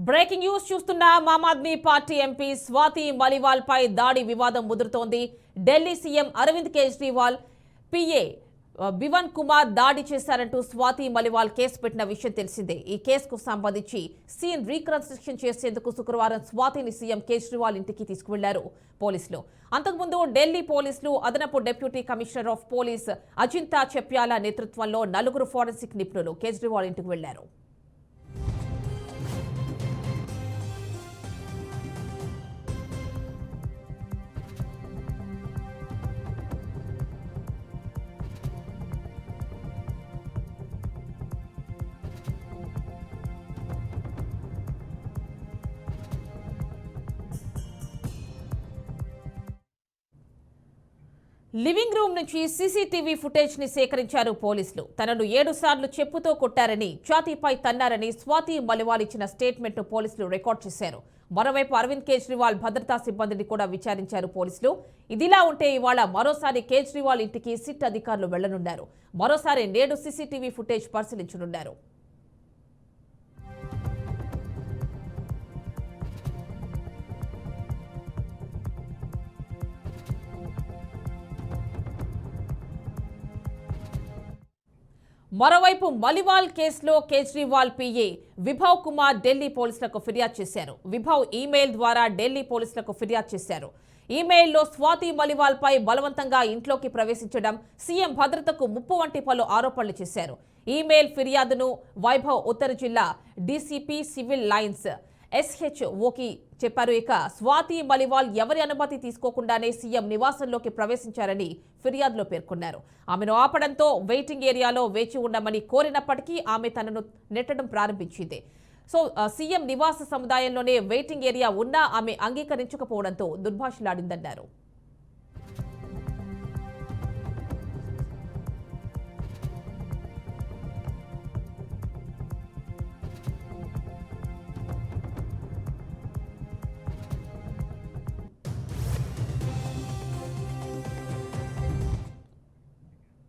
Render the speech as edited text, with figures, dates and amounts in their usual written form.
Breaking news చూస్తున్న Aam Aadmi party MP Swathi Maliwal పై దాడి వివాదం ముదురుతోంది. ఢిల్లీ సీఎం అరవింద్ కేజ్రీవాల్ పిఏ బివన్ కుమార్ దాడి చేశారంటూ స్వాతి మలివాల్ కేసు పెట్టిన విషయం తెలిసిందే. ఈ కేసుకు సంబంధించి సీన్ రీకన్స్ట్రక్షన్ చేసేందుకు శుక్రవారం స్వాతిని సీఎం కేజ్రీవాల్ ఇంటికి తీసుకువెళ్లారు పోలీసులు. అంతకుముందు ఢిల్లీ పోలీసులు అదనపు deputy commissioner of police Ajinta Chepyala నేతృత్వంలో 4 ఫోరెన్సిక్ నిపుణులు కేజ్రీవాల్ ఇంటికి వెళ్లారు. లివింగ్ రూమ్ నుంచి సీసీటీవీ ఫుటేజ్ ని సేకరించారు పోలీసులు. తనను 7 సార్లు చెప్పుతో కొట్టారని, ఛాతీపై తన్నారని స్వాతి మలివాల్ ఇచ్చిన స్టేట్మెంట్ ను పోలీసులు రికార్డ్ చేశారు. మరోవైపు అరవింద్ కేజ్రీవాల్ భద్రతా సిబ్బందిని కూడా విచారించారు పోలీసులు. ఇదిలా ఉంటే ఇవాళ మరోసారి కేజ్రీవాల్ ఇంటికి సిట్ అధికారులు వెళ్లనున్నారు. మరోసారి నేడు సీసీటీవీ ఫుటేజ్ పరిశీలించనున్నారు. మరోవైపు మలివాల్ కేసులో కేజ్రీవాల్ పీఏ విభవ్ కుమార్ ఢిల్లీ పోలీసులకు ఫిర్యాదు చేశారు. విభవ్ ఈమెయిల్ ద్వారా ఢిల్లీ పోలీసులకు ఫిర్యాదు చేశారు. ఈమెయిల్లో స్వాతి మలివాల్ పై బలవంతంగా ఇంట్లోకి ప్రవేశించడం, సీఎం భద్రతకు ముప్పు వంటి పలు ఆరోపణలు చేశారు. ఈమెయిల్ ఫిర్యాదును వైభవ్ ఉత్తర జిల్లా డీసీపీ సివిల్ లైన్స్ SHOకి చెప్పారు. ఇక స్వాతి మలివాల్ ఎవరి అనుమతి తీసుకోకుండానే సీఎం నివాసంలోకి ప్రవేశించారని ఫిర్యాదులో పేర్కొన్నారు. ఆమెను ఆపడంతో వెయిటింగ్ ఏరియాలో వేచి ఉండమని కోరినప్పటికీ ఆమె తనను నెట్టడం ప్రారంభించింది. సీఎం నివాస సముదాయంలోనే వెయిటింగ్ ఏరియా ఉన్నా ఆమె అంగీకరించకపోవడంతో దుర్భాషలాడిందన్నారు.